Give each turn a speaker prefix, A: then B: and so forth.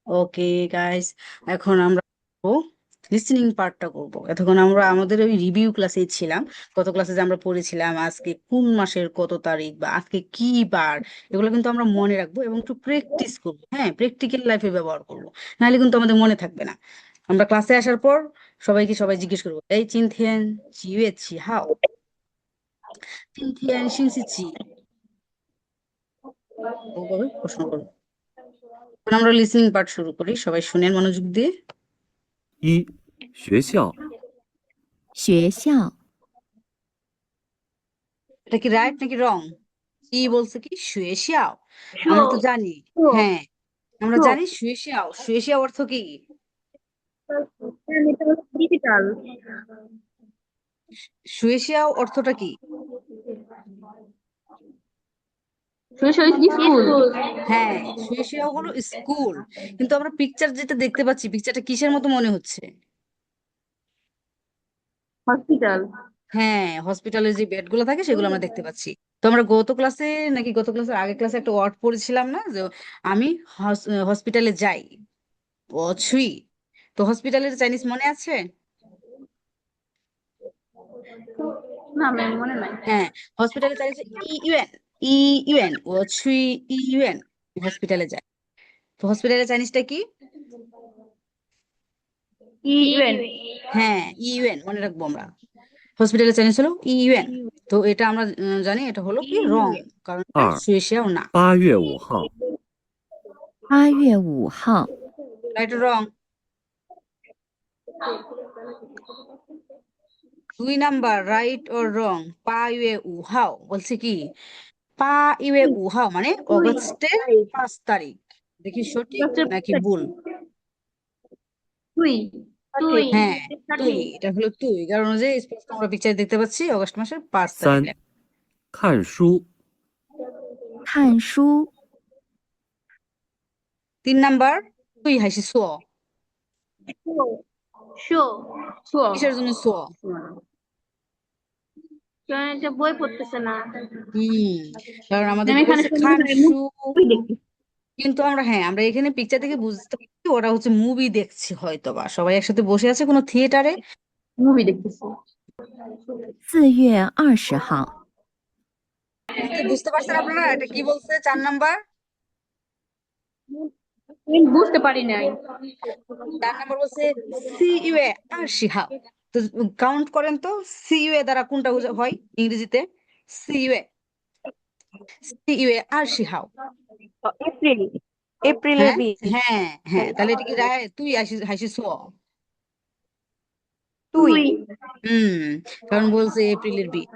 A: Okay guys, এখন আমরা listening পার্টটা করব। এতক্ষণ আমরা আমাদের ওই রিভিউ ক্লাসে ছিলাম। গত ক্লাসে যে আমরা পড়েছিলাম আজকে কোন মাসের কত তারিখ বা আজকে কি বার, এগুলো কিন্তু আমরা মনে রাখবো এবং একটু প্র্যাকটিস করবো। হ্যাঁ, প্র্যাকটিক্যাল লাইফে ব্যবহার করবো, নাহলে কিন্তু আমাদের মনে থাকবে না। আমরা ক্লাসে আসার পর সবাই জিজ্ঞেস করবো, এই চিনথিয়েন চিউয়েছি হাও, চিনথিয়েন শিনসিচি, ওভাবে প্রশ্ন করবো। এখন আমরা লিসনিং পার্ট শুরু করি, সবাই শুনেন মনোযোগ দিয়ে।
B: 一、学校
C: 学校
A: এটা কি রাইট নাকি রং? কি বলছে, কি শুয়েশিয়াও? আমরা তো জানি, হ্যাঁ আমরা জানি শুয়েশিয়াও, শুয়েশিয়াও অর্থ কি?
D: ডিজিটাল
A: শুয়েশিয়াও অর্থটা কি?
D: স্কুল
A: হ্যাঁ, শুয়েশিয়াও হলো স্কুল। কিন্তু আমরা পিকচার যেটা দেখতে পাচ্ছি, পিকচারটা কিসের মতো মনে হচ্ছে?
D: হসপিটাল
A: হ্যাঁ, হসপিটালে যে বেড গুলো থাকে সেগুলো আমরা দেখতে পাচ্ছি। তো আমরা গত ক্লাসে নাকি গত ক্লাসের আগের ক্লাসে একটা ওয়ার্ড পড়েছিলাম না, যে আমি হসপিটালে যাই, অছুই। তো হসপিটালের চাইনিজ মনে আছে?
D: না ম্যাম মনে নাই
A: হ্যাঁ, হসপিটালে চাইনিজ ইউএন, ই ইউএন, অছুই ইউএন, হসপিটালে যায়। তো হসপিটালের চাইনিজটা কি?
D: ইভেন
A: হ্যাঁ, ইউএন মনে রাখবো আমরা। হসপিটালের চাইনিজ হলো ইউএন। তো এটা আমরা জানি এটা হলো কি রং, কারণ এটা
B: 二、
A: শুয়েশিয়াও না।
B: 8月5号，
C: 8月5号
A: রাইট রং? 2 নাম্বার, রাইট ওর রং? পা ইউএ উহাও বলছে কি? পা ইউএ উহাও মানে অগস্টের 5 তারিখ। দেখি সঠিক নাকি ভুল।
D: তুই তুই
A: হ্যাঁ, তুই, এটা হলো তুই, কারণ যে স্পষ্ট আমরা পিকচার দেখতে পাচ্ছি অগস্ট মাসের 5 তারিখ
B: 3、看书
C: 看书
A: 3 নাম্বার, তুই হাসি সো,
D: শো শো
A: কিসের জন্য সো?
D: এটা বই পড়তেছে না
A: হুম, কারণ আমাদের
D: আমি এখানে
A: বলছে খান সু।
D: মুভি দেখি
A: কিন্তু আমরা, হ্যাঁ আমরা এখানে পিকচার থেকে বুঝতে পারছি ওরা হচ্ছে মুভি দেখছি, হয়তো বা সবাই একসাথে বসে আছে কোনো থিয়েটারে।
D: মুভি দেখতেছি
C: 4月20号
A: বুঝতে পারছেন আপনারা এটা কি বলছে? 4 নাম্বার,
D: আমি বুঝতে পারি নাই
A: 4 নাম্বার বলছে সি ইউ এ আর শিহাও। তো কাউন্ট করেন তো, সি ইউ এ দ্বারা কোনটা হয় ইংরেজিতে? C U A, C U A আর শিহাও।
D: এপ্রিল এপ্রিলের
A: হ্যাঁ,
D: 20
A: হ্যাঁ, হ্যাঁ, তাহলে এটা কি রায় তুই হাসিস?
D: তুই
A: হুম, কারণ বলছে এপ্রিলের 20।